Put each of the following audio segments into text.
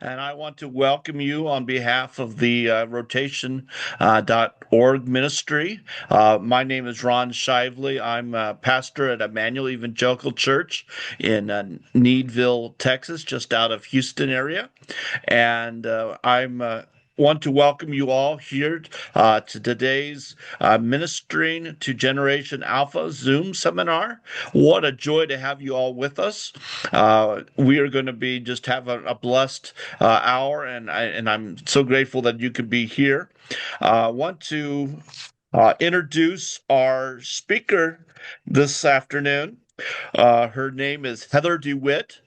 and I want to welcome you on behalf of the rotation.org ministry. My name is Ron Shively. I'm a pastor at Emmanuel Evangelical Church in Needville, Texas, just out of Houston area. And I'm want to welcome you all here to today's Ministering to Generation Alpha Zoom seminar. What a joy to have you all with us. We are going to be just have a blessed hour, and I'm so grateful that you could be here. I want to introduce our speaker this afternoon. Her name is Heather DeWitt.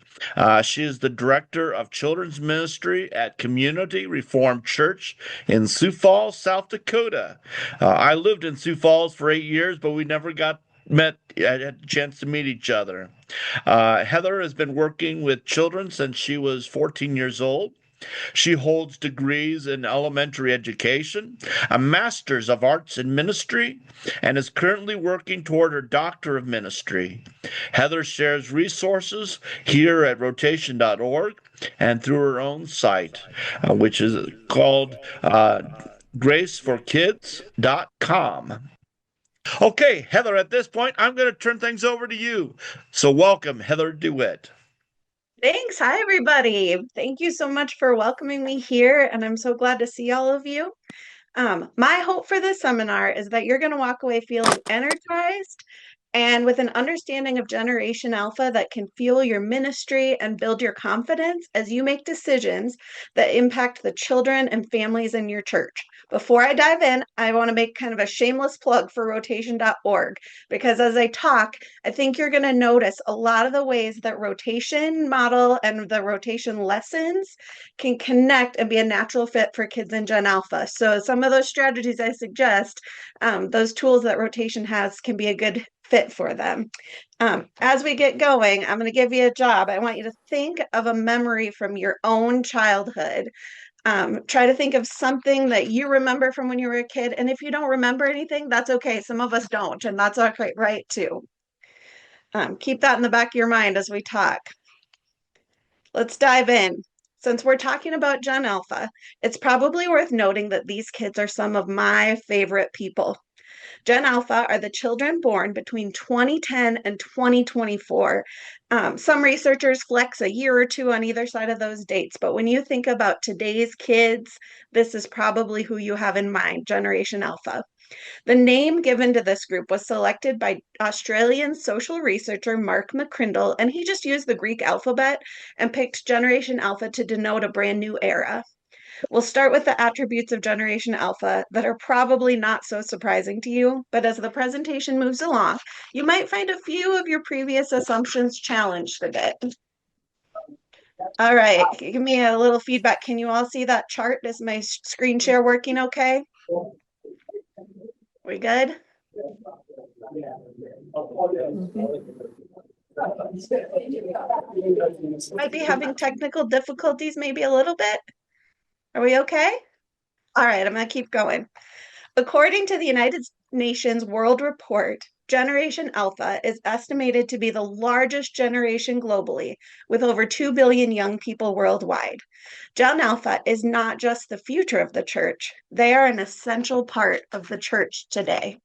She is the director of children's ministry at Community Reformed Church in Sioux Falls, South Dakota. I lived in Sioux Falls for 8 years, but we never had a chance to meet each other. Heather has been working with children since she was 14 years old. She holds degrees in elementary education, a master's of arts in ministry, and is currently working toward her doctor of ministry. Heather shares resources here at rotation.org and through her own site, which is called graceforkids.com. Okay, Heather, at this point, I'm going to turn things over to you. So welcome, Heather DeWitt. Thanks. Hi, everybody. Thank you so much for welcoming me here, and I'm so glad to see all of you. My hope for this seminar is that you're going to walk away feeling energized and with an understanding of Generation Alpha that can fuel your ministry and build your confidence as you make decisions that impact the children and families in your church. Before I dive in, I want to make kind of a shameless plug for rotation.org because as I talk, I think you're going to notice a lot of the ways that rotation model and the rotation lessons can connect and be a natural fit for kids in Gen Alpha. So some of those strategies I suggest, those tools that rotation has can be a good fit for them. As we get going, I'm going to give you a job. I want you to think of a memory from your own childhood. Try to think of something that you remember from when you were a kid. And if you don't remember anything, that's okay. Some of us don't, and that's okay, right, too. Keep that in the back of your mind as we talk. Let's dive in. Since we're talking about Gen Alpha, it's probably worth noting that these kids are some of my favorite people. Gen Alpha are the children born between 2010 and 2024. Some researchers flex a year or two on either side of those dates, but when you think about today's kids, this is probably who you have in mind, Generation Alpha. The name given to this group was selected by Australian social researcher Mark McCrindle, and he just used the Greek alphabet and picked Generation Alpha to denote a brand new era. We'll start with the attributes of Generation Alpha that are probably not so surprising to you, but as the presentation moves along, you might find a few of your previous assumptions challenged a bit. All right, give me a little feedback. Can you all see that chart? Is my screen share working okay? We good? Might be having technical difficulties maybe a little bit. Are we okay? All right, I'm going to keep going. According to the United Nations World Report, Generation Alpha is estimated to be the largest generation globally, with over 2 billion young people worldwide. Gen Alpha is not just the future of the church, they are an essential part of the church today.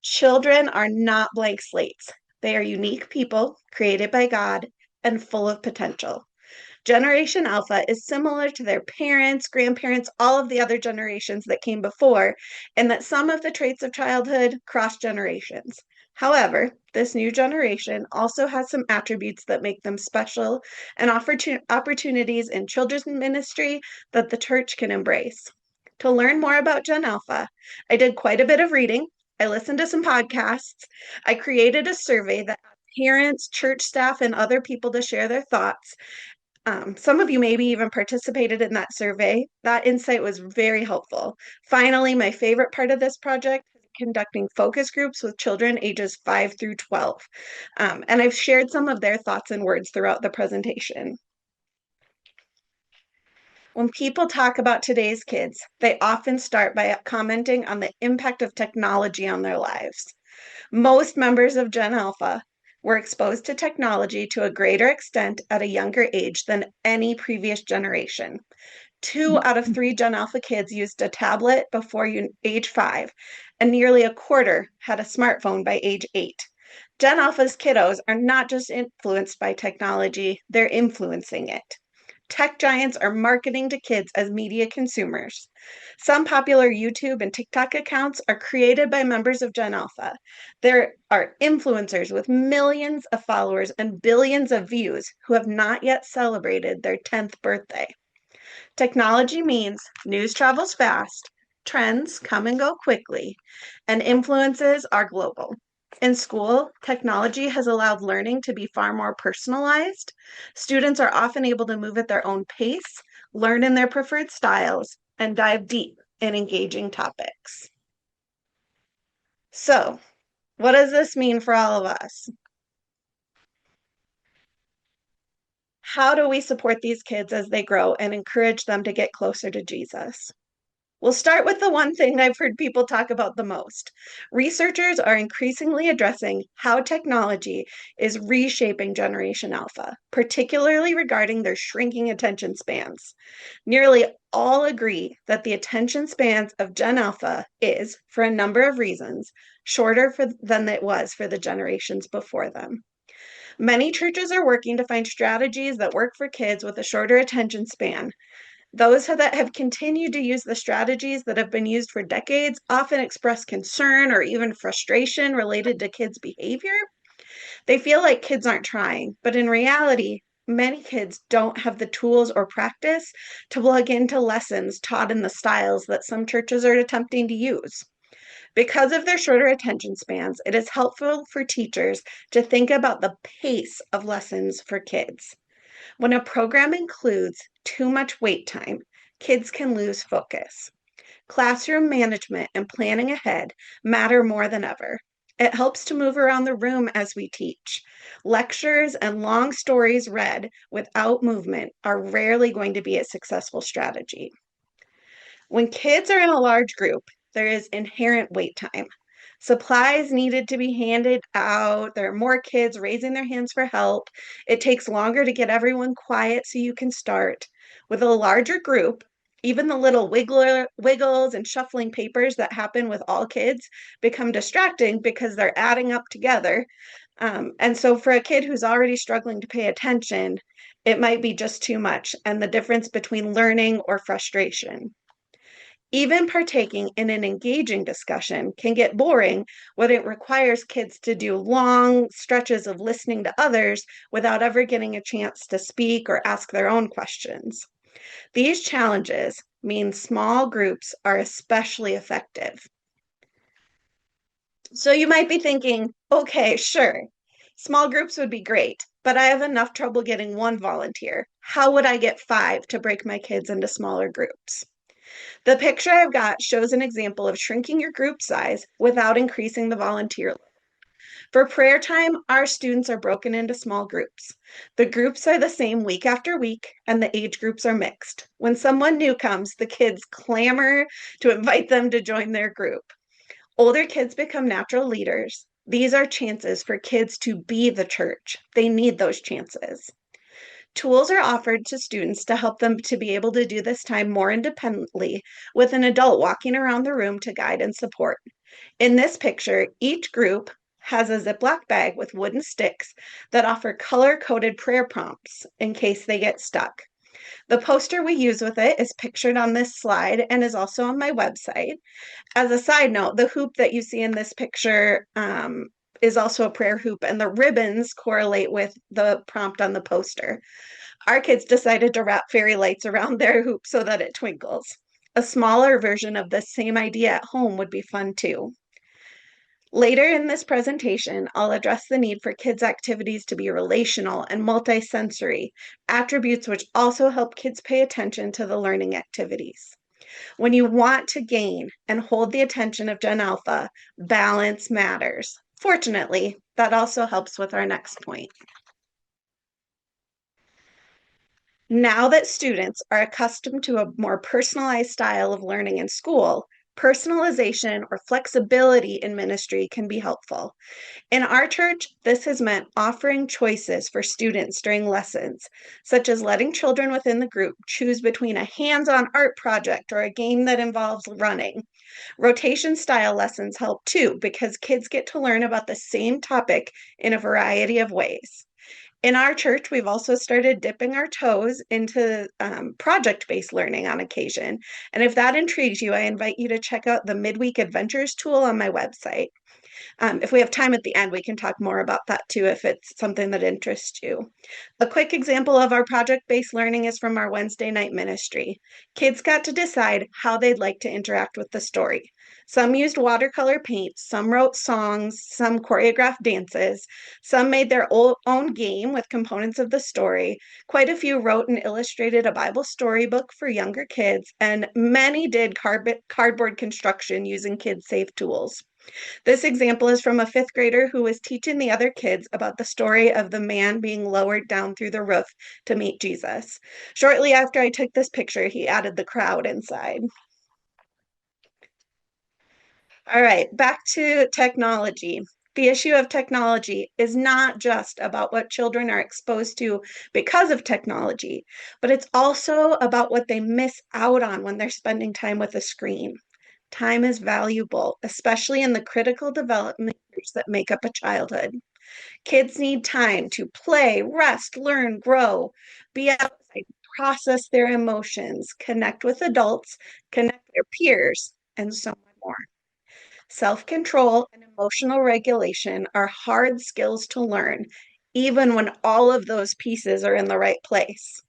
Children are not blank slates. They are unique people created by God and full of potential. Generation Alpha is similar to their parents, grandparents, all of the other generations that came before, in that some of the traits of childhood cross generations. However, this new generation also has some attributes that make them special and offer opportunities in children's ministry that the church can embrace. To learn more about Gen Alpha, I did quite a bit of reading. I listened to some podcasts. I created a survey that asked parents, church staff, and other people to share their thoughts. Some of you maybe even participated in that survey. That insight was very helpful. Finally, my favorite part of this project is conducting focus groups with children ages 5 through 12. And I've shared some of their thoughts and words throughout the presentation. When people talk about today's kids, they often start by commenting on the impact of technology on their lives. Most members of Gen Alpha were exposed to technology to a greater extent at a younger age than any previous generation. 2 out of 3 Gen Alpha kids used a tablet before age 5, and nearly a quarter had a smartphone by age 8. Gen Alpha's kiddos are not just influenced by technology, they're influencing it. Tech giants are marketing to kids as media consumers. Some popular YouTube and TikTok accounts are created by members of Gen Alpha. There are influencers with millions of followers and billions of views who have not yet celebrated their 10th birthday. Technology means news travels fast, trends come and go quickly, and influences are global. In school, technology has allowed learning to be far more personalized. Students are often able to move at their own pace, learn in their preferred styles, and dive deep in engaging topics. So, what does this mean for all of us? How do we support these kids as they grow and encourage them to get closer to Jesus? We'll start with the one thing I've heard people talk about the most. Researchers are increasingly addressing how technology is reshaping Generation Alpha, particularly regarding their shrinking attention spans. Nearly all agree that the attention spans of Gen Alpha is, for a number of reasons, than it was for the generations before them. Many churches are working to find strategies that work for kids with a shorter attention span. Those that have continued to use the strategies that have been used for decades often express concern or even frustration related to kids' behavior. They feel like kids aren't trying, but in reality, many kids don't have the tools or practice to plug into lessons taught in the styles that some churches are attempting to use. Because of their shorter attention spans, it is helpful for teachers to think about the pace of lessons for kids. When a program includes too much wait time, kids can lose focus. Classroom management and planning ahead matter more than ever. It helps to move around the room as we teach. Lectures and long stories read without movement are rarely going to be a successful strategy. When kids are in a large group, there is inherent wait time. Supplies needed to be handed out. There are more kids raising their hands for help. It takes longer to get everyone quiet so you can start. With a larger group, even the little wiggles and shuffling papers that happen with all kids become distracting because they're adding up together. And so, for a kid who's already struggling to pay attention, it might be just too much, and the difference between learning or frustration. Even partaking in an engaging discussion can get boring when it requires kids to do long stretches of listening to others without ever getting a chance to speak or ask their own questions. These challenges mean small groups are especially effective. So you might be thinking, okay, sure, small groups would be great, but I have enough trouble getting one volunteer. How would I get 5 to break my kids into smaller groups? The picture I've got shows an example of shrinking your group size without increasing the volunteer load. For prayer time, our students are broken into small groups. The groups are the same week after week, and the age groups are mixed. When someone new comes, the kids clamor to invite them to join their group. Older kids become natural leaders. These are chances for kids to be the church. They need those chances. Tools are offered to students to help them to be able to do this time more independently, with an adult walking around the room to guide and support. In this picture, each group has a Ziploc bag with wooden sticks that offer color-coded prayer prompts in case they get stuck. The poster we use with it is pictured on this slide and is also on my website. As a side note, the hoop that you see in this picture is also a prayer hoop, and the ribbons correlate with the prompt on the poster. Our kids decided to wrap fairy lights around their hoop so that it twinkles. A smaller version of this same idea at home would be fun too. Later in this presentation, I'll address the need for kids' activities to be relational and multisensory, attributes which also help kids pay attention to the learning activities. When you want to gain and hold the attention of Gen Alpha, balance matters. Fortunately, that also helps with our next point. Now that students are accustomed to a more personalized style of learning in school, Personalization or flexibility in ministry can be helpful. In our church, this has meant offering choices for students during lessons, such as letting children within the group choose between a hands on art project or a game that involves running. Rotation style lessons help too, because kids get to learn about the same topic in a variety of ways. In our church, we've also started dipping our toes into project based learning on occasion. And if that intrigues you, I invite you to check out the Midweek Adventures tool on my website. If we have time at the end, we can talk more about that too if it's something that interests you. A quick example of our project based learning is from our Wednesday night ministry. Kids got to decide how they'd like to interact with the story. Some used watercolor paint, some wrote songs, some choreographed dances, some made their own game with components of the story. Quite a few wrote and illustrated a Bible storybook for younger kids, and many did cardboard construction using kids' safe tools. This example is from a fifth grader who was teaching the other kids about the story of the man being lowered down through the roof to meet Jesus. Shortly after I took this picture, he added the crowd inside. All right, back to technology. The issue of technology is not just about what children are exposed to because of technology, but it's also about what they miss out on when they're spending time with a screen. Time is valuable, especially in the critical development years that make up a childhood. Kids need time to play, rest, learn, grow, be outside, process their emotions, connect with adults, connect their peers, and so much more. Self control and emotional regulation are hard skills to learn, even when all of those pieces are in the right place.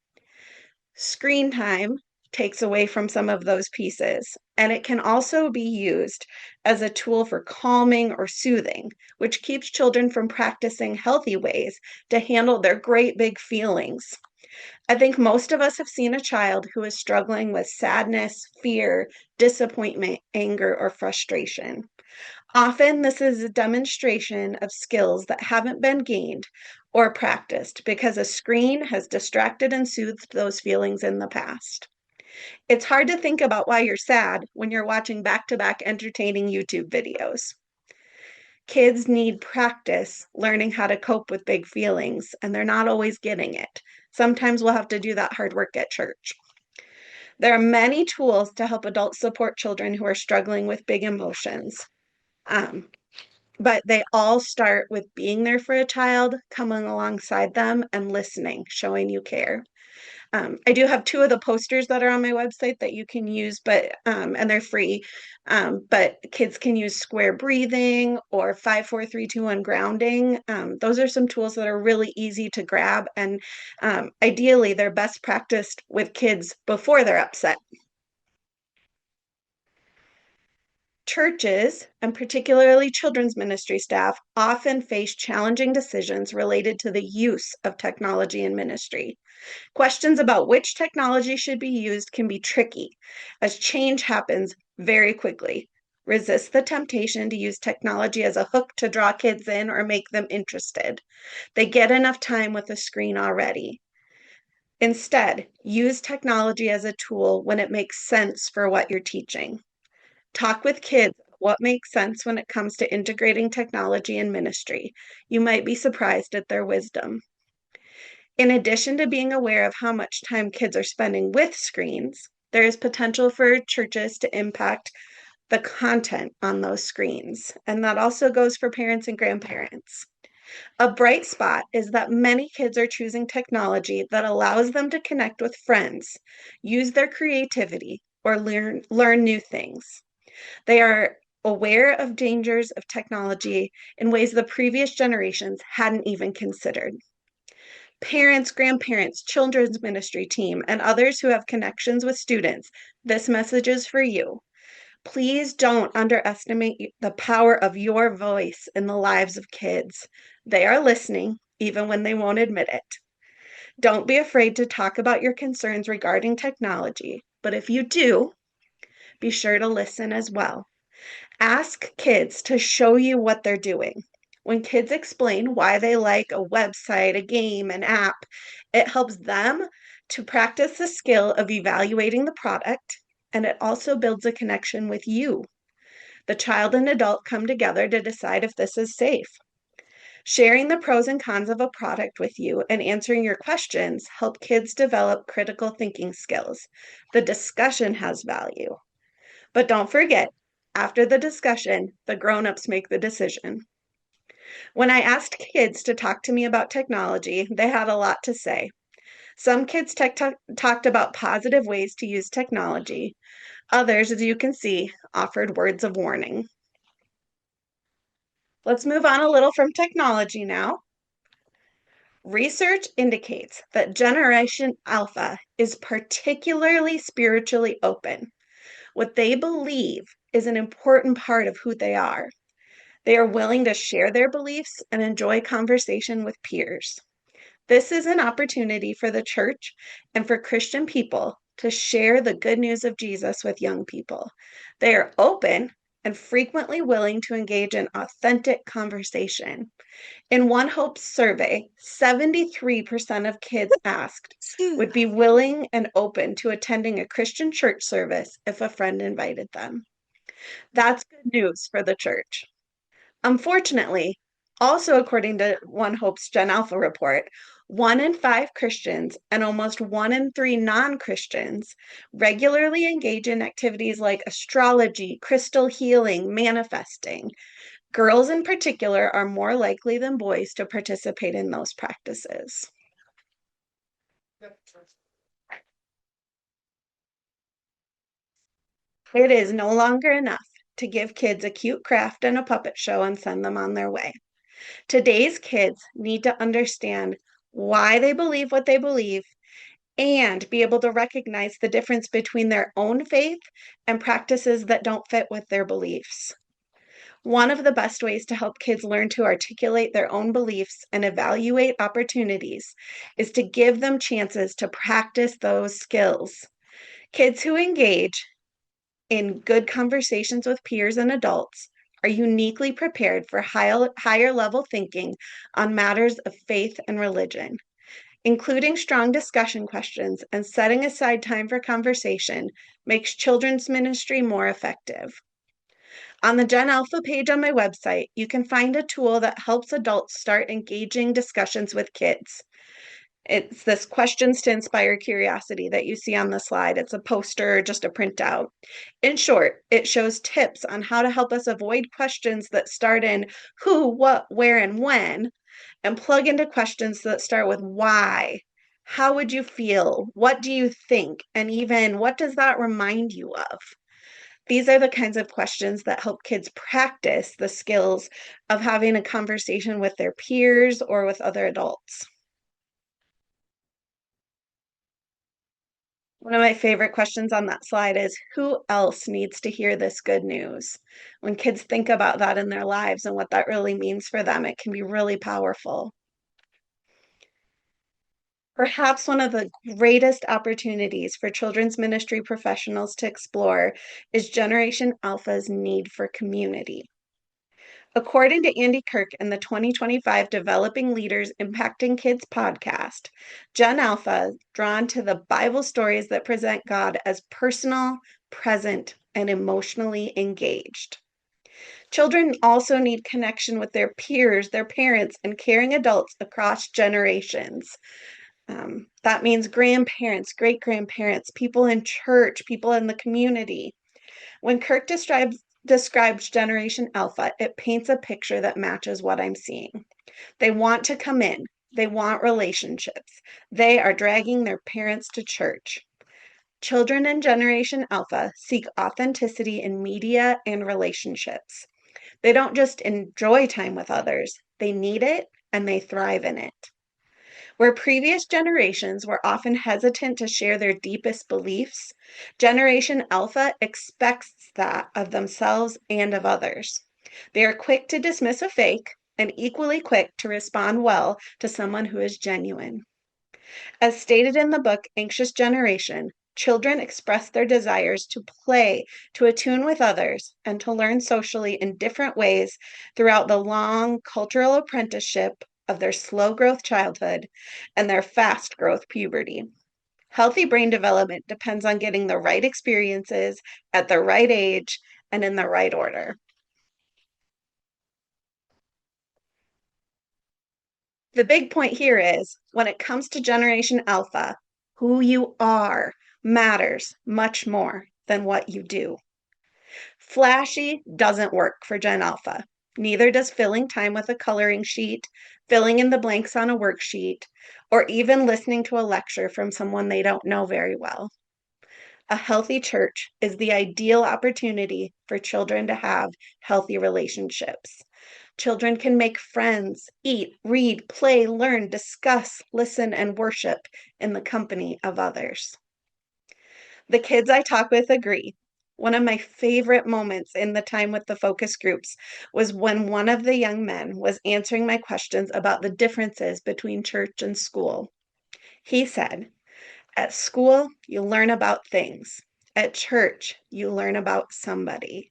Screen time takes away from some of those pieces, and it can also be used as a tool for calming or soothing, which keeps children from practicing healthy ways to handle their great big feelings. I think most of us have seen a child who is struggling with sadness, fear, disappointment, anger, or frustration. Often, this is a demonstration of skills that haven't been gained or practiced because a screen has distracted and soothed those feelings in the past. It's hard to think about why you're sad when you're watching back to back entertaining YouTube videos. Kids need practice learning how to cope with big feelings, and they're not always getting it. Sometimes we'll have to do that hard work at church. There are many tools to help adults support children who are struggling with big emotions. Um, but they all start with being there for a child, coming alongside them, and listening, showing you care. I do have two of the posters that are on my website that you can use, but and they're free. But kids can use square breathing or 5, 4, 3, 2, 1 grounding. Those are some tools that are really easy to grab, and ideally, they're best practiced with kids before they're upset. Churches, and particularly children's ministry staff, often face challenging decisions related to the use of technology in ministry. Questions about which technology should be used can be tricky, as change happens very quickly. Resist the temptation to use technology as a hook to draw kids in or make them interested. They get enough time with the screen already. Instead, use technology as a tool when it makes sense for what you're teaching. Talk with kids what makes sense when it comes to integrating technology in ministry. You might be surprised at their wisdom. In addition to being aware of how much time kids are spending with screens, there is potential for churches to impact the content on those screens. And that also goes for parents and grandparents. A bright spot is that many kids are choosing technology that allows them to connect with friends, use their creativity, or learn new things. They are aware of dangers of technology in ways the previous generations hadn't even considered. Parents, grandparents, children's ministry team, and others who have connections with students, this message is for you. Please don't underestimate the power of your voice in the lives of kids. They are listening, even when they won't admit it. Don't be afraid to talk about your concerns regarding technology, but if you do, be sure to listen as well. Ask kids to show you what they're doing. When kids explain why they like a website, a game, an app, it helps them to practice the skill of evaluating the product and it also builds a connection with you. The child and adult come together to decide if this is safe. Sharing the pros and cons of a product with you and answering your questions help kids develop critical thinking skills. The discussion has value. But don't forget, after the discussion, the grown-ups make the decision. When I asked kids to talk to me about technology, they had a lot to say. Some kids talked about positive ways to use technology. Others, as you can see, offered words of warning. Let's move on a little from technology now. Research indicates that Generation Alpha is particularly spiritually open. What they believe is an important part of who they are. They are willing to share their beliefs and enjoy conversation with peers. This is an opportunity for the church and for Christian people to share the good news of Jesus with young people. They are open and frequently willing to engage in authentic conversation. In One Hope's survey, 73% of kids asked would be willing and open to attending a Christian church service if a friend invited them. That's good news for the church. Unfortunately, also according to One Hope's Gen Alpha report, 1 in 5 Christians and almost 1 in 3 non-Christians regularly engage in activities like astrology, crystal healing, manifesting. Girls in particular are more likely than boys to participate in those practices. It is no longer enough to give kids a cute craft and a puppet show and send them on their way. Today's kids need to understand why they believe what they believe and be able to recognize the difference between their own faith and practices that don't fit with their beliefs. One of the best ways to help kids learn to articulate their own beliefs and evaluate opportunities is to give them chances to practice those skills. Kids who engage in good conversations with peers and adults are uniquely prepared for higher level thinking on matters of faith and religion. Including strong discussion questions and setting aside time for conversation makes children's ministry more effective. On the Gen Alpha page on my website, you can find a tool that helps adults start engaging discussions with kids. It's this questions to inspire curiosity that you see on the slide. It's a poster, just a printout. In short, it shows tips on how to help us avoid questions that start in who, what, where, and when, and plug into questions that start with why. How would you feel? What do you think? And even what does that remind you of? These are the kinds of questions that help kids practice the skills of having a conversation with their peers or with other adults. One of my favorite questions on that slide is who else needs to hear this good news? When kids think about that in their lives and what that really means for them, it can be really powerful. Perhaps one of the greatest opportunities for children's ministry professionals to explore is Generation Alpha's need for community. According to Andy Kirk in the 2025 Developing Leaders Impacting Kids podcast, Gen Alpha is drawn to the Bible stories that present God as personal, present, and emotionally engaged. Children also need connection with their peers, their parents, and caring adults across generations. That means grandparents, great grandparents, people in church, people in the community. When Kirk describes Generation Alpha, it paints a picture that matches what I'm seeing. They want to come in, they want relationships, they are dragging their parents to church. Children in Generation Alpha seek authenticity in media and relationships. They don't just enjoy time with others, they need it and they thrive in it. Where previous generations were often hesitant to share their deepest beliefs, Generation Alpha expects that of themselves and of others. They are quick to dismiss a fake and equally quick to respond well to someone who is genuine. As stated in the book Anxious Generation, children express their desires to play, to attune with others, and to learn socially in different ways throughout the long cultural apprenticeship of their slow growth childhood and their fast growth puberty. Healthy brain development depends on getting the right experiences at the right age and in the right order. The big point here is when it comes to Generation Alpha, who you are matters much more than what you do. Flashy doesn't work for Gen Alpha. Neither does filling time with a coloring sheet, filling in the blanks on a worksheet, or even listening to a lecture from someone they don't know very well. A healthy church is the ideal opportunity for children to have healthy relationships. Children can make friends, eat, read, play, learn, discuss, listen, and worship in the company of others. The kids I talk with agree. One of my favorite moments in the time with the focus groups was when one of the young men was answering my questions about the differences between church and school. He said, at school, you learn about things. At church, you learn about somebody.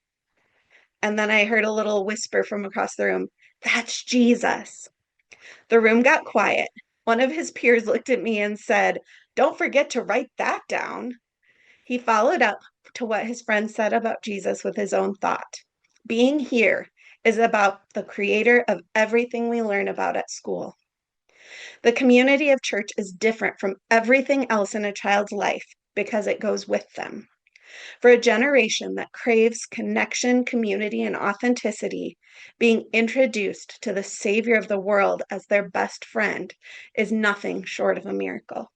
And then I heard a little whisper from across the room, that's Jesus. The room got quiet. One of his peers looked at me and said, don't forget to write that down. He followed up to what his friend said about Jesus with his own thought. Being here is about the creator of everything we learn about at school. The community of church is different from everything else in a child's life because it goes with them. For a generation that craves connection, community, and authenticity, being introduced to the Savior of the world as their best friend is nothing short of a miracle.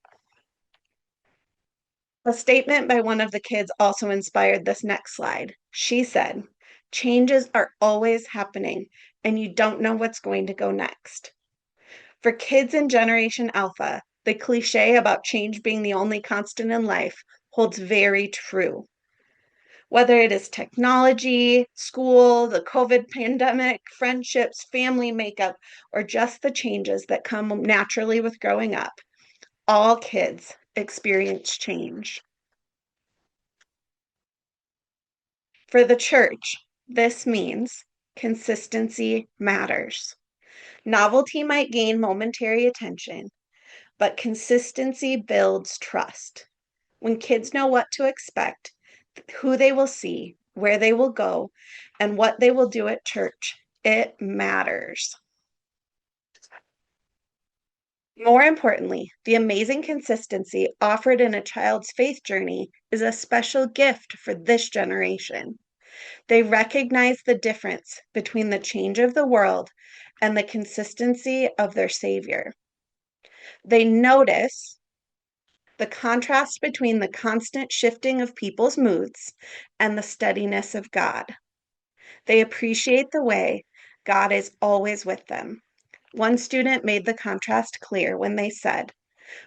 A statement by one of the kids also inspired this next slide. She said, changes are always happening, and you don't know what's going to go next. For kids in Generation Alpha, the cliche about change being the only constant in life holds very true. Whether it is technology, school, the COVID pandemic, friendships, family makeup, or just the changes that come naturally with growing up, all kids experience change. For the church, this means consistency matters. Novelty might gain momentary attention, but consistency builds trust. When kids know what to expect, who they will see, where they will go, and what they will do at church, it matters. More importantly, the amazing consistency offered in a child's faith journey is a special gift for this generation. They recognize the difference between the change of the world and the consistency of their Savior. They notice the contrast between the constant shifting of people's moods and the steadiness of God. They appreciate the way God is always with them. One student made the contrast clear when they said,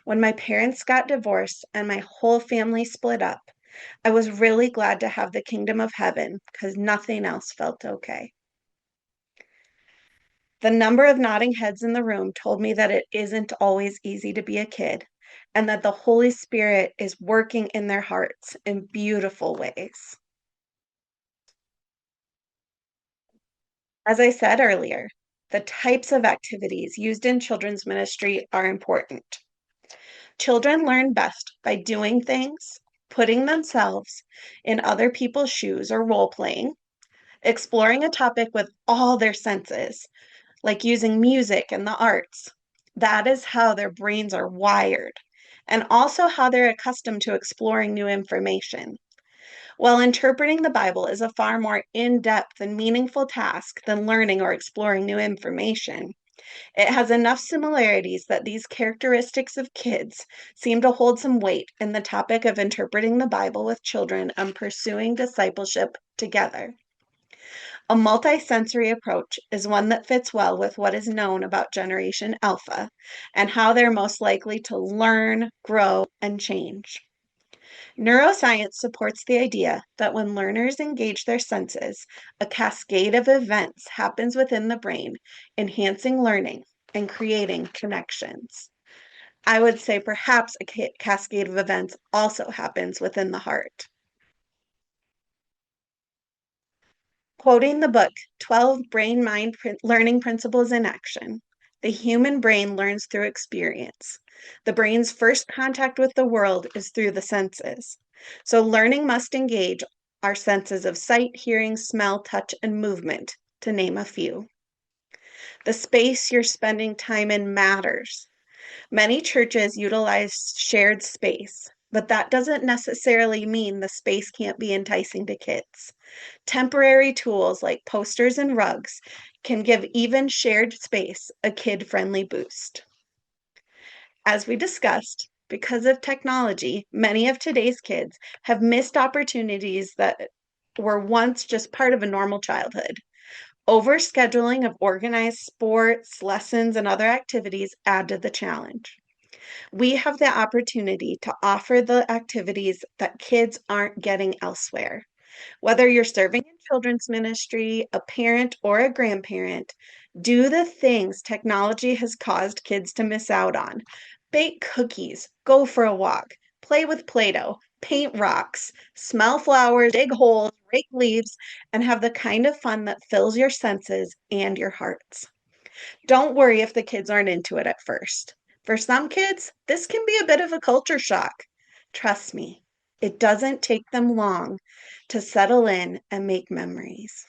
when my parents got divorced and my whole family split up, I was really glad to have the kingdom of heaven because nothing else felt okay. The number of nodding heads in the room told me that it isn't always easy to be a kid and that the Holy Spirit is working in their hearts in beautiful ways. As I said earlier, the types of activities used in children's ministry are important. Children learn best by doing things, putting themselves in other people's shoes or role playing, exploring a topic with all their senses, like using music and the arts. That is how their brains are wired, and also how they're accustomed to exploring new information. While interpreting the Bible is a far more in depth and meaningful task than learning or exploring new information, it has enough similarities that these characteristics of kids seem to hold some weight in the topic of interpreting the Bible with children and pursuing discipleship together. A multisensory approach is one that fits well with what is known about Generation Alpha and how they're most likely to learn, grow, and change. Neuroscience supports the idea that when learners engage their senses, a cascade of events happens within the brain, enhancing learning and creating connections. I would say perhaps a cascade of events also happens within the heart. Quoting the book 12 Brain Mind Learning Principles in Action, The human brain learns through experience. The brain's first contact with the world is through the senses. So learning must engage our senses of sight, hearing, smell, touch, and movement, to name a few. The space you're spending time in matters. Many churches utilize shared space, but that doesn't necessarily mean the space can't be enticing to kids. Temporary tools like posters and rugs can give even shared space a kid-friendly boost. As we discussed, because of technology, many of today's kids have missed opportunities that were once just part of a normal childhood. Overscheduling of organized sports, lessons, and other activities add to the challenge. We have the opportunity to offer the activities that kids aren't getting elsewhere. Whether you're serving in children's ministry, a parent, or a grandparent, do the things technology has caused kids to miss out on. Bake cookies, go for a walk, play with Play Doh, paint rocks, smell flowers, dig holes, rake leaves, and have the kind of fun that fills your senses and your hearts. Don't worry if the kids aren't into it at first. For some kids, this can be a bit of a culture shock. Trust me, it doesn't take them long to settle in and make memories.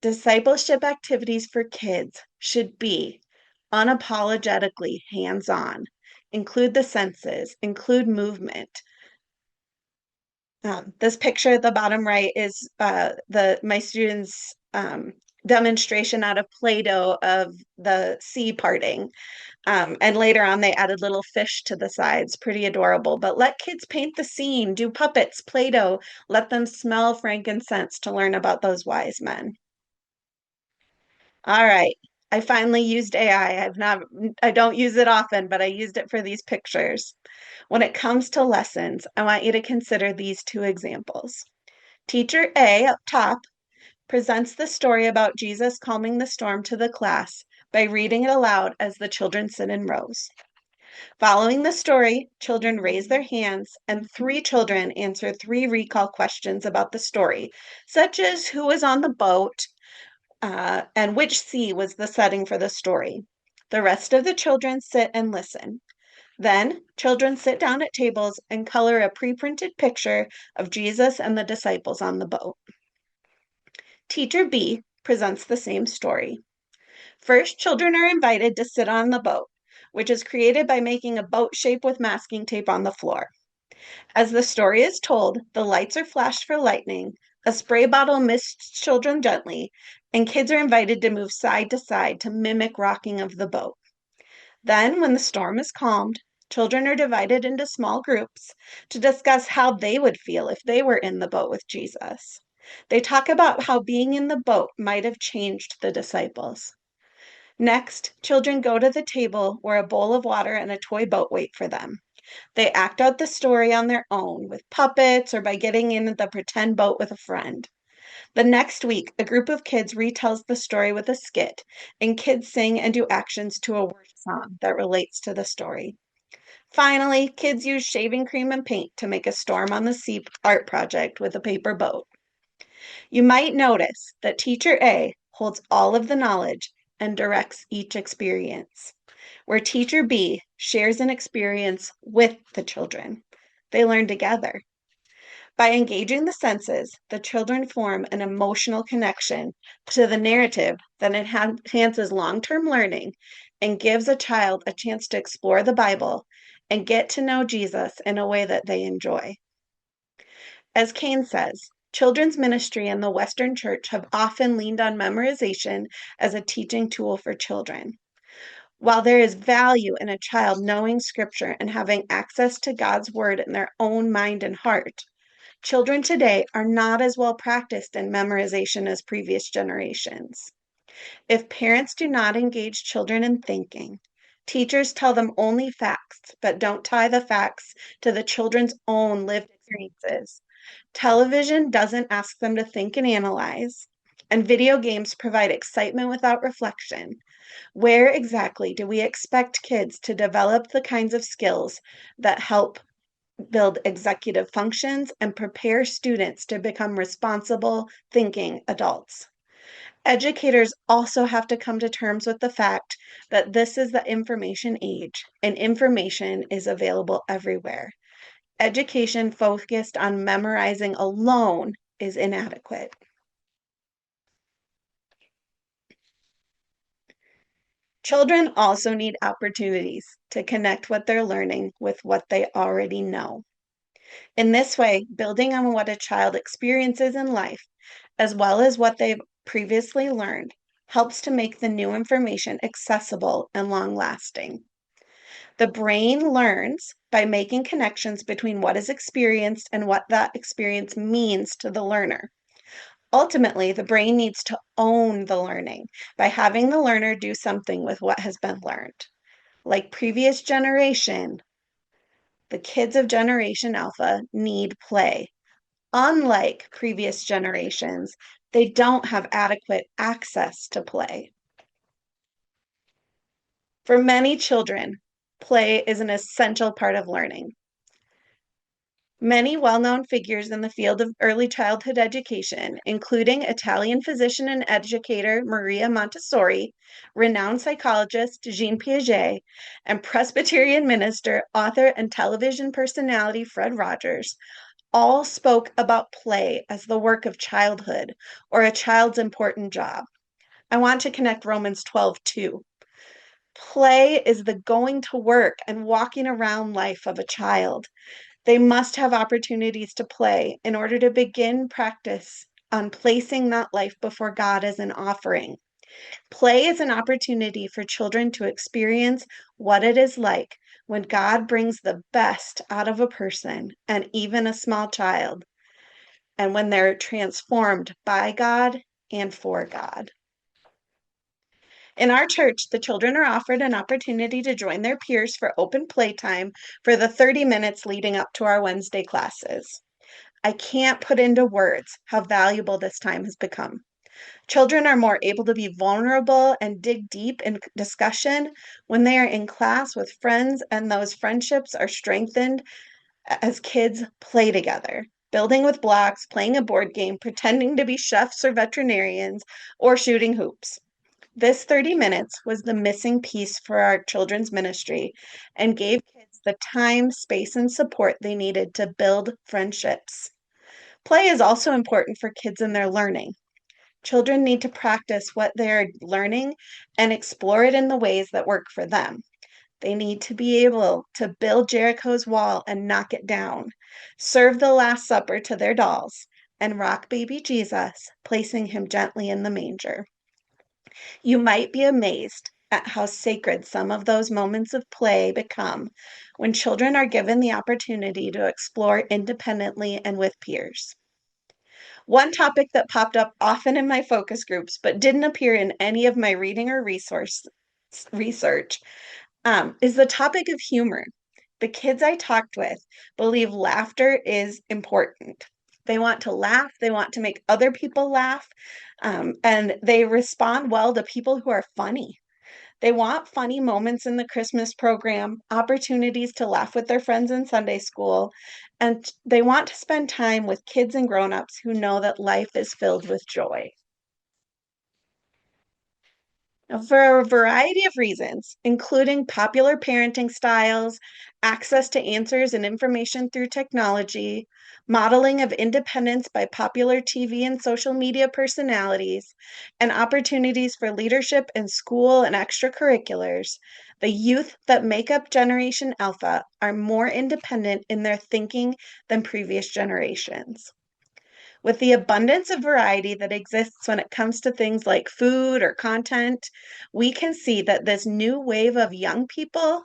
Discipleship activities for kids should be unapologetically hands on, include the senses, include movement. This picture at the bottom right is my students' demonstration out of Play-Doh of the sea parting. And later on, they added little fish to the sides. Pretty adorable. But let kids paint the scene, do puppets, Play-Doh, let them smell frankincense to learn about those wise men. All right. I finally used AI. I don't use it often, but I used it for these pictures. When it comes to lessons, I want you to consider these two examples. Teacher A up top presents the story about Jesus calming the storm to the class by reading it aloud as the children sit in rows. Following the story, children raise their hands, and three children answer three recall questions about the story, such as who was on the boat and which sea was the setting for the story. The rest of the children sit and listen. Then, children sit down at tables and color a pre printed picture of Jesus and the disciples on the boat. Teacher B presents the same story. First, children are invited to sit on the boat, which is created by making a boat shape with masking tape on the floor. As the story is told, the lights are flashed for lightning, a spray bottle mists children gently, and kids are invited to move side to side to mimic rocking of the boat. Then, when the storm is calmed, children are divided into small groups to discuss how they would feel if they were in the boat with Jesus. They talk about how being in the boat might have changed the disciples. Next, children go to the table where a bowl of water and a toy boat wait for them. They act out the story on their own with puppets or by getting in the pretend boat with a friend. The next week, a group of kids retells the story with a skit, and kids sing and do actions to a worship song that relates to the story. Finally, kids use shaving cream and paint to make a storm on the sea art project with a paper boat. You might notice that teacher A holds all of the knowledge and directs each experience, where teacher B shares an experience with the children. They learn together. By engaging the senses, the children form an emotional connection to the narrative that enhances long term learning and gives a child a chance to explore the Bible and get to know Jesus in a way that they enjoy. As Kane says, children's ministry in the Western Church have often leaned on memorization as a teaching tool for children. While there is value in a child knowing scripture and having access to God's word in their own mind and heart, children today are not as well practiced in memorization as previous generations. If parents do not engage children in thinking, teachers tell them only facts, but don't tie the facts to the children's own lived experiences. Television doesn't ask them to think and analyze, and video games provide excitement without reflection. Where exactly do we expect kids to develop the kinds of skills that help build executive functions and prepare students to become responsible, thinking adults? Educators also have to come to terms with the fact that this is the information age and information is available everywhere. Education focused on memorizing alone is inadequate. Children also need opportunities to connect what they're learning with what they already know. In this way, building on what a child experiences in life, as well as what they've previously learned, helps to make the new information accessible and long lasting. The brain learns by making connections between what is experienced and what that experience means to the learner. Ultimately, the brain needs to own the learning by having the learner do something with what has been learned. Like previous generation, the kids of Generation Alpha need play. Unlike previous generations, they don't have adequate access to play. For many children, play is an essential part of learning. Many well known figures in the field of early childhood education, including Italian physician and educator Maria Montessori, renowned psychologist Jean Piaget, and Presbyterian minister, author, and television personality Fred Rogers, all spoke about play as the work of childhood or a child's important job. I want to connect Romans 12 too. Play is the going to work and walking around life of a child. They must have opportunities to play in order to begin practice on placing that life before God as an offering. Play is an opportunity for children to experience what it is like when God brings the best out of a person and even a small child, and when they're transformed by God and for God. In our church, the children are offered an opportunity to join their peers for open playtime for the 30 minutes leading up to our Wednesday classes. I can't put into words how valuable this time has become. Children are more able to be vulnerable and dig deep in discussion when they are in class with friends, and those friendships are strengthened as kids play together, building with blocks, playing a board game, pretending to be chefs or veterinarians, or shooting hoops. This 30 minutes was the missing piece for our children's ministry and gave kids the time, space, and support they needed to build friendships. Play is also important for kids in their learning. Children need to practice what they're learning and explore it in the ways that work for them. They need to be able to build Jericho's wall and knock it down, serve the Last Supper to their dolls, and rock baby Jesus, placing him gently in the manger. You might be amazed at how sacred some of those moments of play become when children are given the opportunity to explore independently and with peers. One topic that popped up often in my focus groups but didn't appear in any of my reading or research is the topic of humor. The kids I talked with believe laughter is important. They want to laugh, they want to make other people laugh, and they respond well to people who are funny. They want funny moments in the Christmas program, opportunities to laugh with their friends in Sunday school, and they want to spend time with kids and grown-ups who know that life is filled with joy. Now, for a variety of reasons, including popular parenting styles, access to answers and information through technology, modeling of independence by popular TV and social media personalities, and opportunities for leadership in school and extracurriculars, the youth that make up Generation Alpha are more independent in their thinking than previous generations. With the abundance of variety that exists when it comes to things like food or content, we can see that this new wave of young people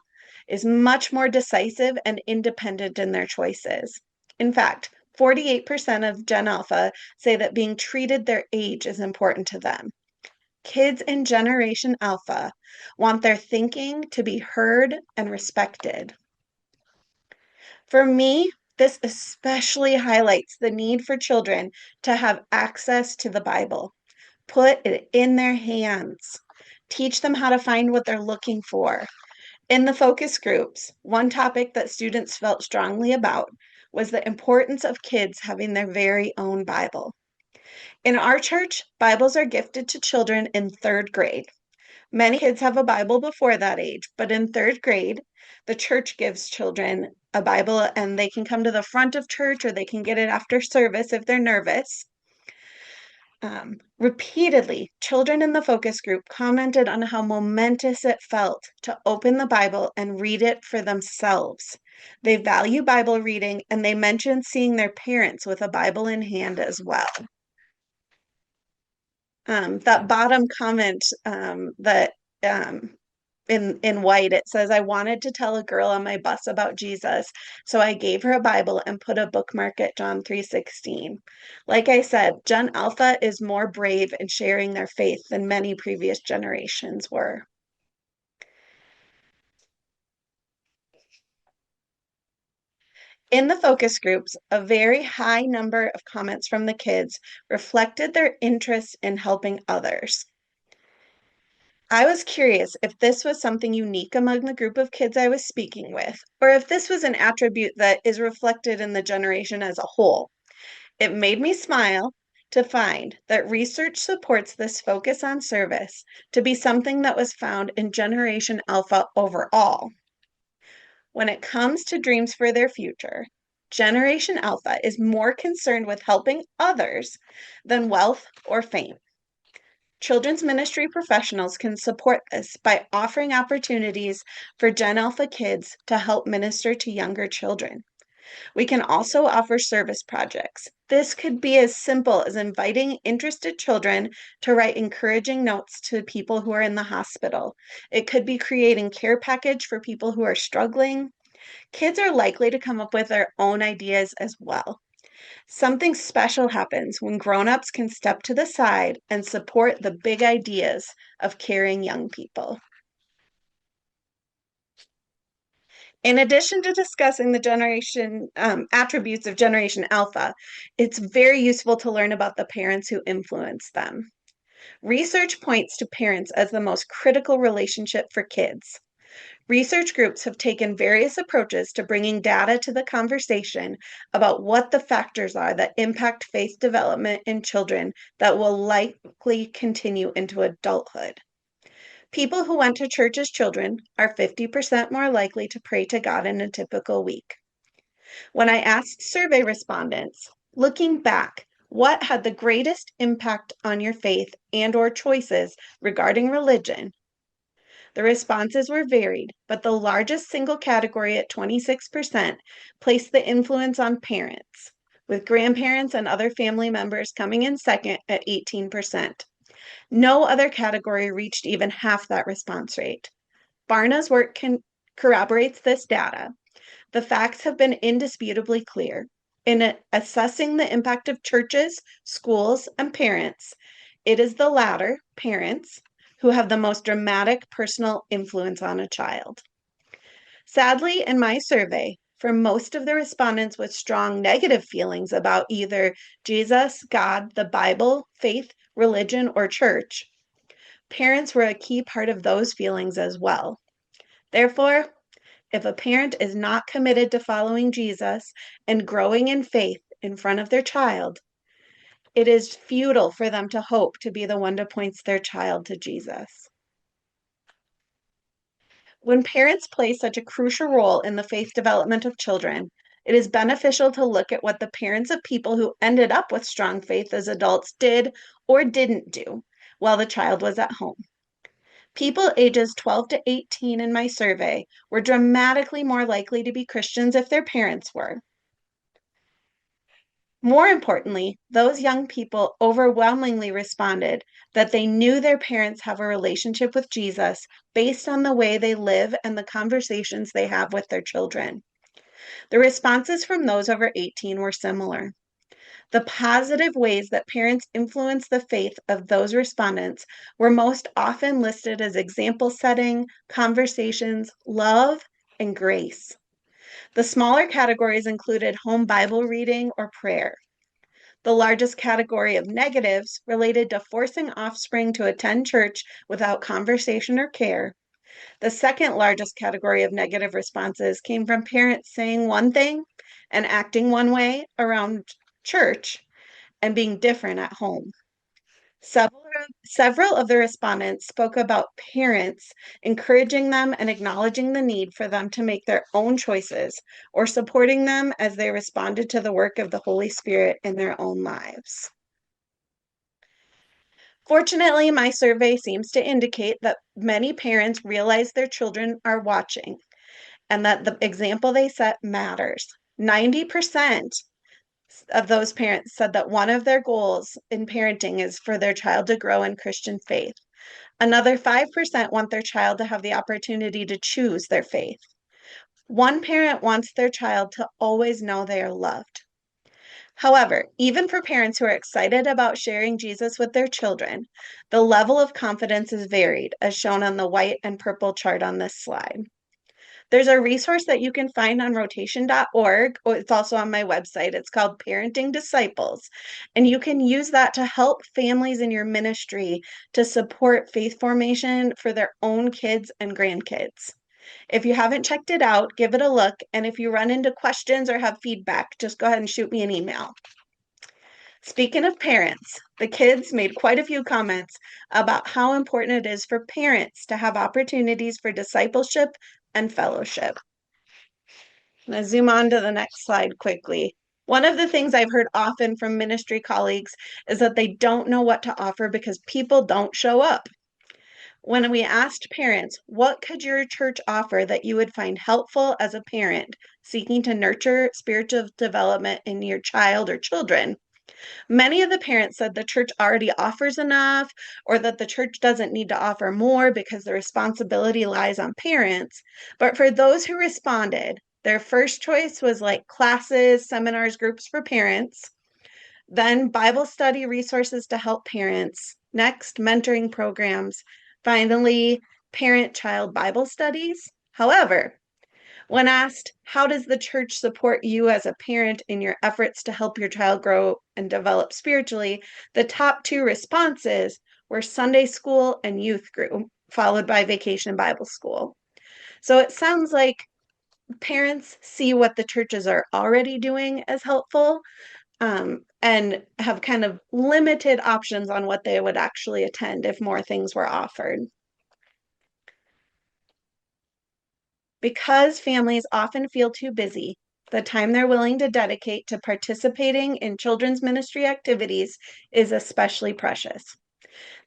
is much more decisive and independent in their choices. In fact, 48% of Gen Alpha say that being treated their age is important to them. Kids in Generation Alpha want their thinking to be heard and respected. For me, this especially highlights the need for children to have access to the Bible. Put it in their hands. Teach them how to find what they're looking for. In the focus groups, one topic that students felt strongly about was the importance of kids having their very own Bible. In our church, Bibles are gifted to children in third grade. Many kids have a Bible before that age, but in third grade, the church gives children a Bible and they can come to the front of church or they can get it after service if they're nervous. Repeatedly, children in the focus group commented on how momentous it felt to open the Bible and read it for themselves. They value Bible reading and they mentioned seeing their parents with a Bible in hand as well. That bottom comment that in white, it says, I wanted to tell a girl on my bus about Jesus, so I gave her a Bible and put a bookmark at John 3:16. Like I said, Gen Alpha is more brave in sharing their faith than many previous generations were. In the focus groups, a very high number of comments from the kids reflected their interest in helping others. I was curious if this was something unique among the group of kids I was speaking with, or if this was an attribute that is reflected in the generation as a whole. It made me smile to find that research supports this focus on service to be something that was found in Generation Alpha overall. When it comes to dreams for their future, Generation Alpha is more concerned with helping others than wealth or fame. Children's ministry professionals can support this by offering opportunities for Gen Alpha kids to help minister to younger children. We can also offer service projects. This could be as simple as inviting interested children to write encouraging notes to people who are in the hospital. It could be creating care package for people who are struggling. Kids are likely to come up with their own ideas as well. Something special happens when grown-ups can step to the side and support the big ideas of caring young people. In addition to discussing the generation attributes of Generation Alpha, it's very useful to learn about the parents who influence them. Research points to parents as the most critical relationship for kids. Research groups have taken various approaches to bringing data to the conversation about what the factors are that impact faith development in children that will likely continue into adulthood. People who went to church as children are 50% more likely to pray to God in a typical week. When I asked survey respondents, looking back, what had the greatest impact on your faith and/or choices regarding religion? The responses were varied, but the largest single category at 26% placed the influence on parents, with grandparents and other family members coming in second at 18%. No other category reached even half that response rate. Barna's work corroborates this data. The facts have been indisputably clear. In assessing the impact of churches, schools, and parents, it is the latter, parents, who have the most dramatic personal influence on a child. Sadly, in my survey, for most of the respondents with strong negative feelings about either Jesus, God, the Bible, faith, religion, or church, parents were a key part of those feelings as well. Therefore, if a parent is not committed to following Jesus and growing in faith in front of their child, it is futile for them to hope to be the one to point their child to Jesus. When parents play such a crucial role in the faith development of children, it is beneficial to look at what the parents of people who ended up with strong faith as adults did or didn't do while the child was at home. People ages 12 to 18 in my survey were dramatically more likely to be Christians if their parents were. More importantly, those young people overwhelmingly responded that they knew their parents have a relationship with Jesus based on the way they live and the conversations they have with their children. The responses from those over 18 were similar. The positive ways that parents influence the faith of those respondents were most often listed as example setting, conversations, love, and grace. The smaller categories included home Bible reading or prayer. The largest category of negatives related to forcing offspring to attend church without conversation or care. The second largest category of negative responses came from parents saying one thing and acting one way around church, and being different at home. Several of the respondents spoke about parents encouraging them and acknowledging the need for them to make their own choices or supporting them as they responded to the work of the Holy Spirit in their own lives. Fortunately, my survey seems to indicate that many parents realize their children are watching and that the example they set matters. 90% of those parents said that one of their goals in parenting is for their child to grow in Christian faith. Another 5% want their child to have the opportunity to choose their faith. One parent wants their child to always know they are loved. However, even for parents who are excited about sharing Jesus with their children, the level of confidence is varied, as shown on the white and purple chart on this slide. There's a resource that you can find on rotation.org. It's also on my website. It's called Parenting Disciples. And you can use that to help families in your ministry to support faith formation for their own kids and grandkids. If you haven't checked it out, give it a look. And if you run into questions or have feedback, just go ahead and shoot me an email. Speaking of parents, the kids made quite a few comments about how important it is for parents to have opportunities for discipleship and fellowship. I'm going to zoom on to the next slide quickly. One of the things I've heard often from ministry colleagues is that they don't know what to offer because people don't show up. When we asked parents, what could your church offer that you would find helpful as a parent seeking to nurture spiritual development in your child or children, many of the parents said the church already offers enough or that the church doesn't need to offer more because the responsibility lies on parents. But for those who responded, their first choice was like classes, seminars, groups for parents, then Bible study resources to help parents, next, mentoring programs, finally, parent-child Bible studies. However, when asked, how does the church support you as a parent in your efforts to help your child grow and develop spiritually, the top two responses were Sunday school and youth group, followed by vacation Bible school. So it sounds like parents see what the churches are already doing as helpful, and have kind of limited options on what they would actually attend if more things were offered. Because families often feel too busy, the time they're willing to dedicate to participating in children's ministry activities is especially precious.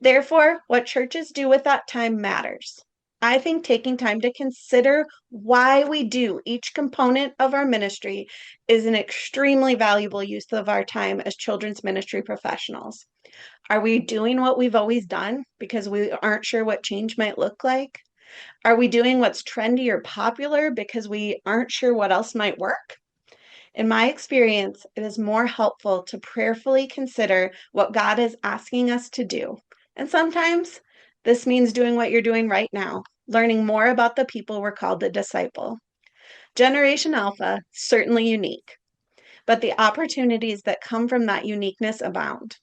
Therefore, what churches do with that time matters. I think taking time to consider why we do each component of our ministry is an extremely valuable use of our time as children's ministry professionals. Are we doing what we've always done because we aren't sure what change might look like? Are we doing what's trendy or popular because we aren't sure what else might work? In my experience, it is more helpful to prayerfully consider what God is asking us to do. And sometimes this means doing what you're doing right now, learning more about the people we're called to disciple. Generation Alpha, certainly unique, but the opportunities that come from that uniqueness abound.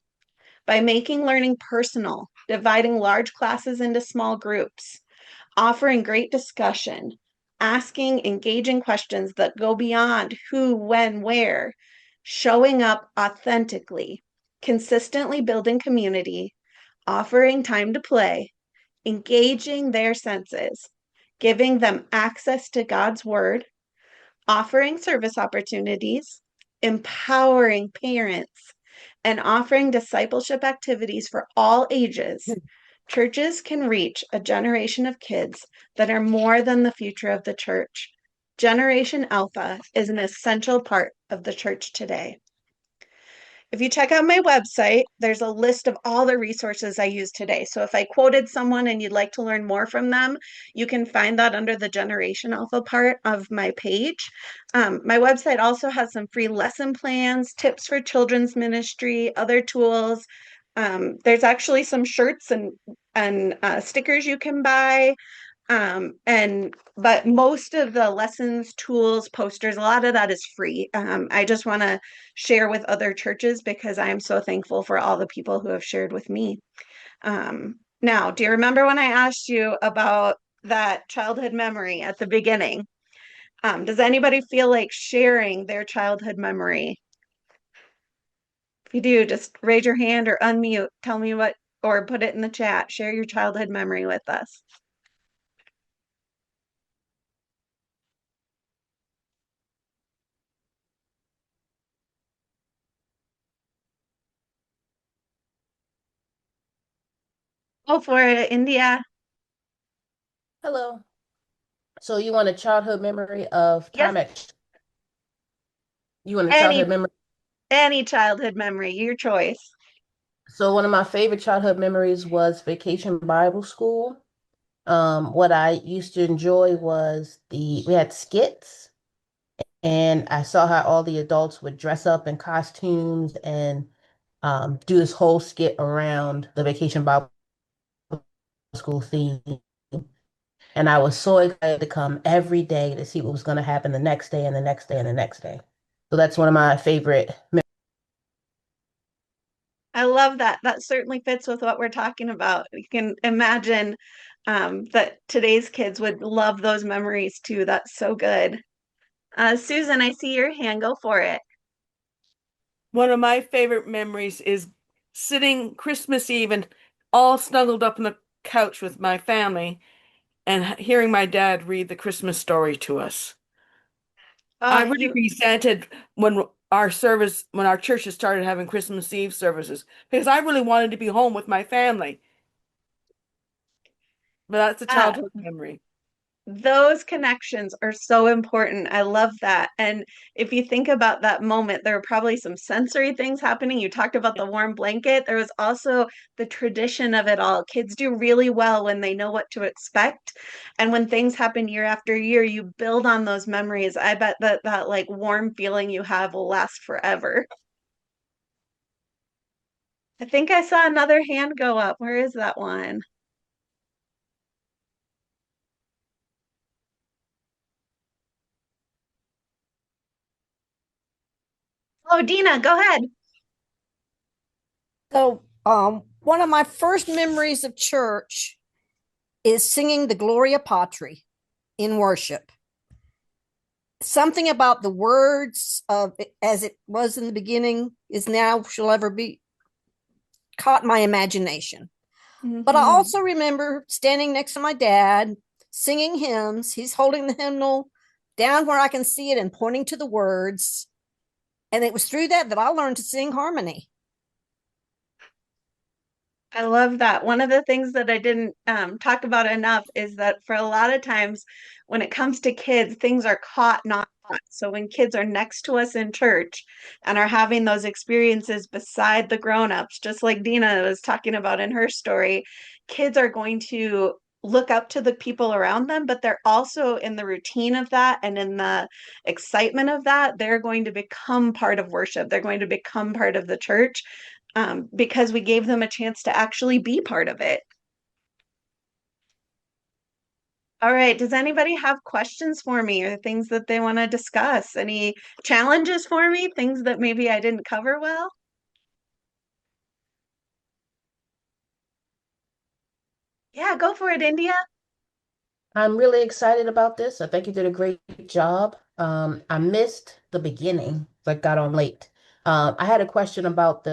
By making learning personal, dividing large classes into small groups, offering great discussion, asking engaging questions that go beyond who, when, where, showing up authentically, consistently building community, offering time to play, engaging their senses, giving them access to God's word, offering service opportunities, empowering parents, and offering discipleship activities for all ages, churches can reach a generation of kids that are more than the future of the church. Generation Alpha is an essential part of the church today. If you check out my website, there's a list of all the resources I use today. So if I quoted someone and you'd like to learn more from them, you can find that under the Generation Alpha part of my page. My website also has some free lesson plans, tips for children's ministry, other tools. There's actually some shirts and stickers you can buy. But most of the lessons, tools, posters, a lot of that is free. I just want to share with other churches because I'm so thankful for all the people who have shared with me. Now, do you remember when I asked you about that childhood memory at the beginning? Does anybody feel like sharing their childhood memory? you do, just raise your hand or unmute. Tell me what, or put it in the chat. Share your childhood memory with us. Go for it, India. Hello. So you want a childhood memory of Yes, time at you want a childhood any memory? any childhood memory, your choice. So one of my favorite childhood memories was Vacation Bible School. What I used to enjoy was we had skits, and I saw how all the adults would dress up in costumes and do this whole skit around the Vacation Bible School theme. And I was so excited to come every day to see what was going to happen the next day and the next day and the next day. So that's one of my favorite. I love that. That certainly fits with what we're talking about. You can imagine that today's kids would love those memories too. That's so good. Susan, I see your hand. Go for it. One of my favorite memories is sitting Christmas Eve and all snuggled up on the couch with my family and hearing my dad read the Christmas story to us. I Oh, really you resented when our churches started having Christmas Eve services because I really wanted to be home with my family. But that's a uh, childhood memory. those connections are so important. I love that. And if you think about that moment, there were probably some sensory things happening. You talked about the warm blanket. There was also the tradition of it all. Kids do really well when they know what to expect. And when things happen year after year, you build on those memories. I bet that like warm feeling you have will last forever. I think I saw another hand go up. Where is that one? Oh, Dina, go ahead. One of my first memories of church is singing the Gloria Patri in worship. Something about the words of as it was in the beginning is now shall ever be caught my imagination. But I Hmm. also remember standing next to my dad singing hymns. He's holding the hymnal down where I can see it and pointing to the words. And it was through that I learned to sing harmony. I love that. One of the things that I didn't talk about enough is that for a lot of times when it comes to kids, things are caught, not taught. So when kids are next to us in church and are having those experiences beside the grown-ups, just like Dina was talking about in her story, kids are going to look up to the people around them, but they're also in the routine of that and in the excitement of that, they're going to become part of worship. They're going to become part of the church because we gave them a chance to actually be part of it. All right. Does anybody have questions for me or things that they want to discuss? Any challenges for me? Things that maybe I didn't cover well? Yeah, go for it, India. I'm really excited about this. I think you did a great job. I missed the beginning, like got on late. I had a question about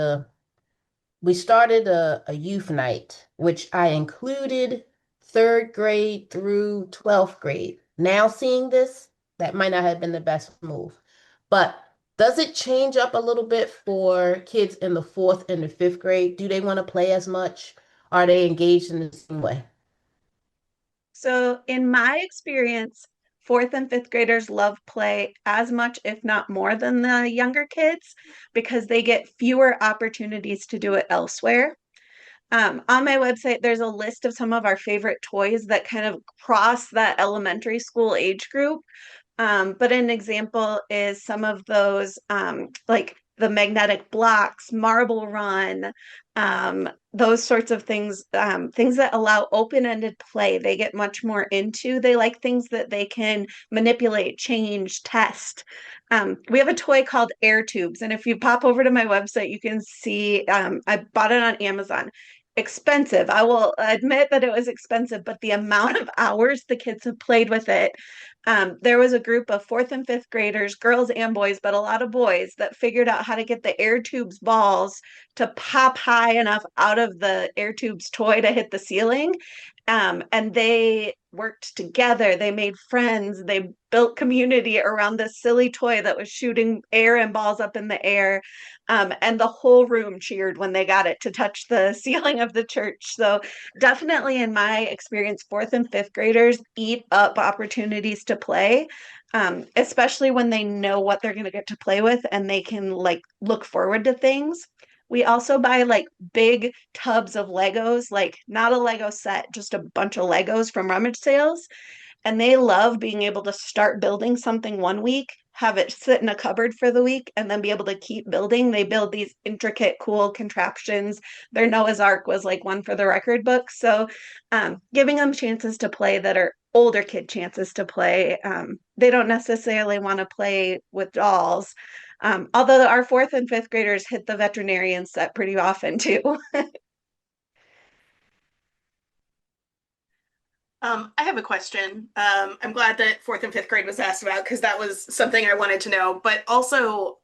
we started a youth night, which I included third grade through 12th grade. Now seeing this, that might not have been the best move. But does it change up a little bit for kids in the fourth and the fifth grade? Do they want to play as much? Are they engaged in the same way? So, in my experience, fourth and fifth graders love play as much, if not more, than the younger kids because they get fewer opportunities to do it elsewhere. On my website, there's a list of some of our favorite toys that kind of cross that elementary school age group. But an example is some of those, like the magnetic blocks, marble run, those sorts of things, things that allow open-ended play. They get much more into. They like things that they can manipulate, change, test. We have a toy called air tubes, and if you pop over to my website, you can see I bought it on Amazon. Expensive. I will admit that it was expensive, but the amount of hours the kids have played with it There was a group of fourth and fifth graders, girls and boys, but a lot of boys, that figured out how to get the air tubes balls to pop high enough out of the air tubes toy to hit the ceiling. And they worked together. They made friends. They built community around this silly toy that was shooting air and balls up in the air. And the whole room cheered when they got it to touch the ceiling of the church. So definitely in my experience, fourth and fifth graders eat up opportunities to play, especially when they know what they're going to get to play with and they can like look forward to things. We also buy like big tubs of Legos, like not a Lego set, just a bunch of Legos from rummage sales. And they love being able to start building something one week, have it sit in a cupboard for the week, and then be able to keep building. They build these intricate, cool contraptions. Their Noah's Ark was like one for the record book. So, giving them chances to play that are older kid chances to play. They don't necessarily want to play with dolls. Although our fourth and fifth graders hit the veterinarian set pretty often too. I have a question. I'm glad that fourth and fifth grade was asked about because that was something I wanted to know. But also,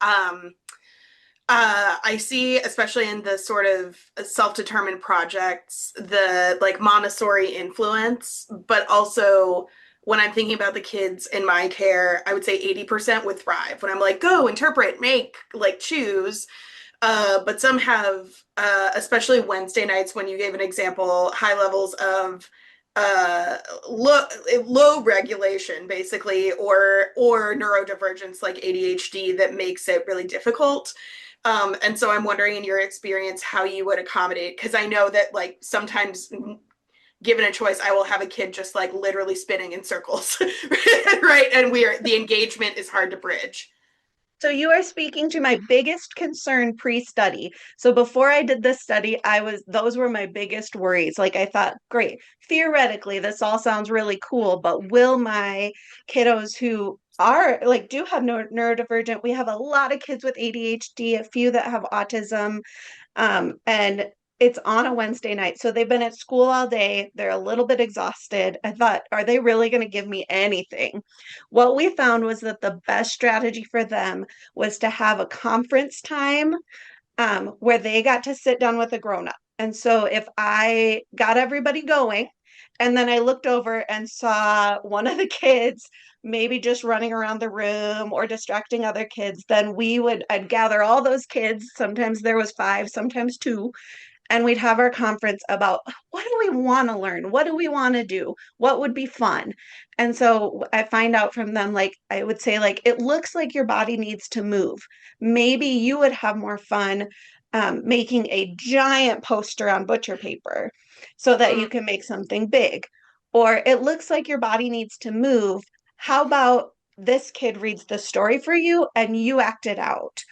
I see, especially in the sort of self-determined projects, the like Montessori influence, but also when I'm thinking about the kids in my care, I would say 80% would thrive. When I'm like, go, interpret, make, like choose. But some have, especially Wednesday nights, when you gave an example, high levels of uh low regulation basically or neurodivergence like ADHD that makes it really difficult. And so I'm wondering in your experience how you would accommodate, because I know that like sometimes given a choice I will have a kid just like literally spinning in circles right, and the engagement is hard to bridge. So you are speaking to my biggest concern pre-study. So before I did this study, those were my biggest worries. Like I thought, great, theoretically, this all sounds really cool, but will my kiddos who are like do have neurodivergent, we have a lot of kids with ADHD, a few that have autism, and it's on a Wednesday night. So they've been at school all day. They're a little bit exhausted. I thought, are they really going to give me anything? What we found was that the best strategy for them was to have a conference time where they got to sit down with a grown up. And so if I got everybody going, and then I looked over and saw one of the kids maybe just running around the room or distracting other kids, then I'd gather all those kids. Sometimes there was five, sometimes two, and we'd have our conference about what do we want to learn? What do we want to do? What would be fun? And so I find out from them, like, I would say, like, it looks like your body needs to move. Maybe you would have more fun making a giant poster on butcher paper so that you can make something big. Or it looks like your body needs to move. How about this kid reads the story for you and you act it out?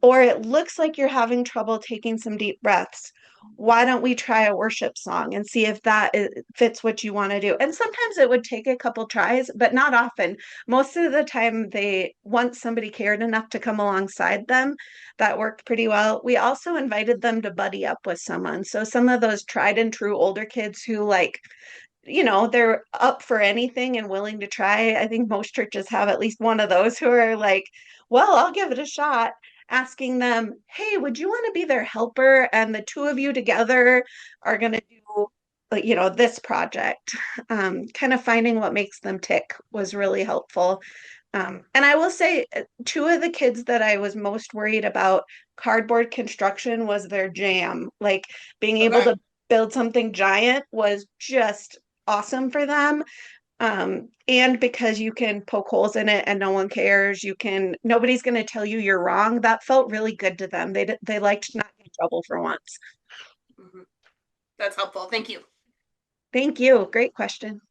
Or it looks like you're having trouble taking some deep breaths. Why don't we try a worship song and see if fits what you want to do? And sometimes it would take a couple tries, but not often. Most of the time, once somebody cared enough to come alongside them, that worked pretty well. We also invited them to buddy up with someone. So some of those tried and true older kids who like they're up for anything and willing to try. I think most churches have at least one of those who are like, well, I'll give it a shot. Asking them, hey, would you want to be their helper? And the two of you together are going to do, like, this project. Kind of finding what makes them tick was really helpful. And I will say, two of the kids that I was most worried about cardboard construction was their jam. Like being able Okay. to build something giant was just awesome for them. And because you can poke holes in it and no one cares, nobody's going to tell you you're wrong. That felt really good to them. They liked not in trouble for once. Mhm. That's helpful, thank you. Thank you. Great question.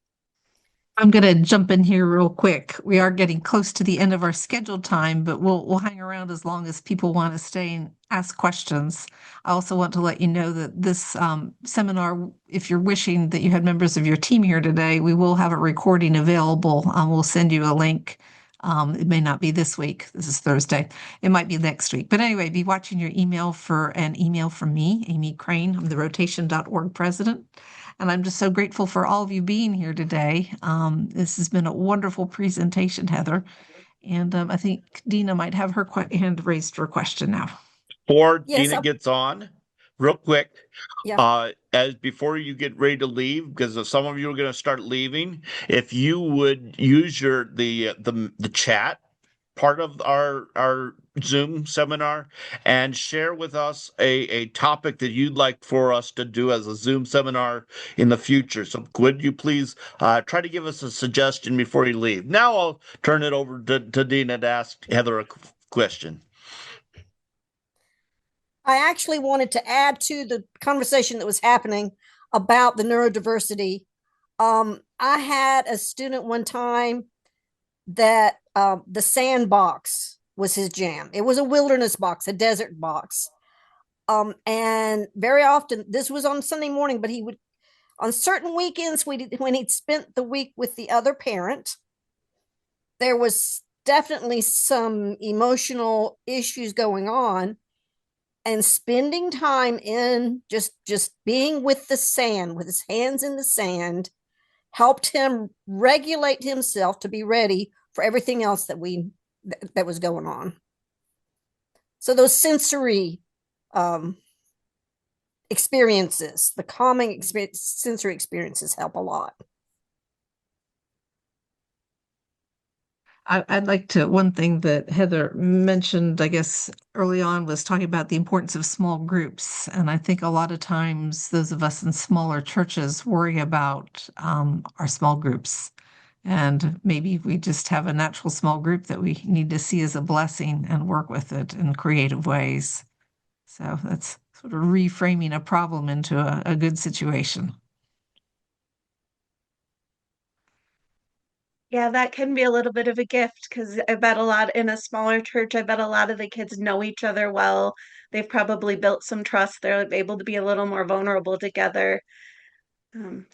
I'm going to jump in here real quick. We are getting close to the end of our scheduled time, but we'll hang around as long as people want to stay and ask questions. I also want to let you know that this seminar, if you're wishing that you had members of your team here today, we will have a recording available. We'll send you a link. It may not be this week. This is Thursday. It might be next week. But anyway, be watching your email for an email from me, Amy Crane. I'm the rotation.org president. And I'm just so grateful for all of you being here today. This has been a wonderful presentation, Heather. And I think Dina might have her hand raised for a question now. Before Yes, Dina gets on, real quick, yeah. as before you get ready to leave, because some of you are going to start leaving, if you would use the chat part of our Zoom seminar and share with us a topic that you'd like for us to do as a Zoom seminar in the future. So could you please try to give us a suggestion before you leave? Now I'll turn it over to Dina to ask Heather a question. I actually wanted to add to the conversation that was happening about the neurodiversity. I had a student one time that the sandbox was his jam. It was a wilderness box, a desert box. And very often, this was on Sunday morning, but he would, on certain weekends, when he'd spent the week with the other parent, there was definitely some emotional issues going on, and spending time in just being with the sand, with his hands in the sand, helped him regulate himself to be ready for everything else that was going on. So those sensory um, experiences, the calming sensory experiences help a lot. I'd like to, one thing that Heather mentioned, I guess, early on was talking about the importance of small groups. And I think a lot of times those of us in smaller churches worry about our small groups. And maybe we just have a natural small group that we need to see as a blessing and work with it in creative ways. So that's sort of reframing a problem into a good situation. Yeah, that can be a little bit of a gift because I bet a lot in a smaller church, I bet a lot of the kids know each other well. They've probably built some trust. They're able to be a little more vulnerable together.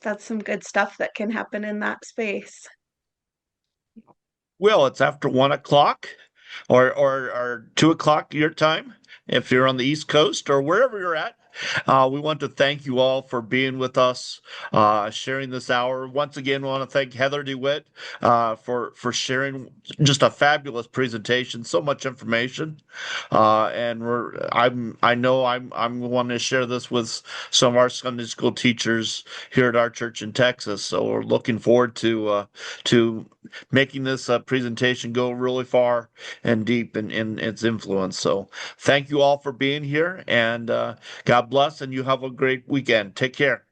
That's some good stuff that can happen in that space. Well, it's after 1 o'clock or 2 o'clock your time, if you're on the East Coast or wherever you're at. We want to thank you all for being with us, sharing this hour. Once again, we want to thank Heather DeWitt for sharing just a fabulous presentation, so much information. And I know I'm going to share this with some of our Sunday school teachers here at our church in Texas. So we're looking forward to making this presentation go really far and deep in its influence. So thank you all for being here, and God bless, and you have a great weekend. Take care.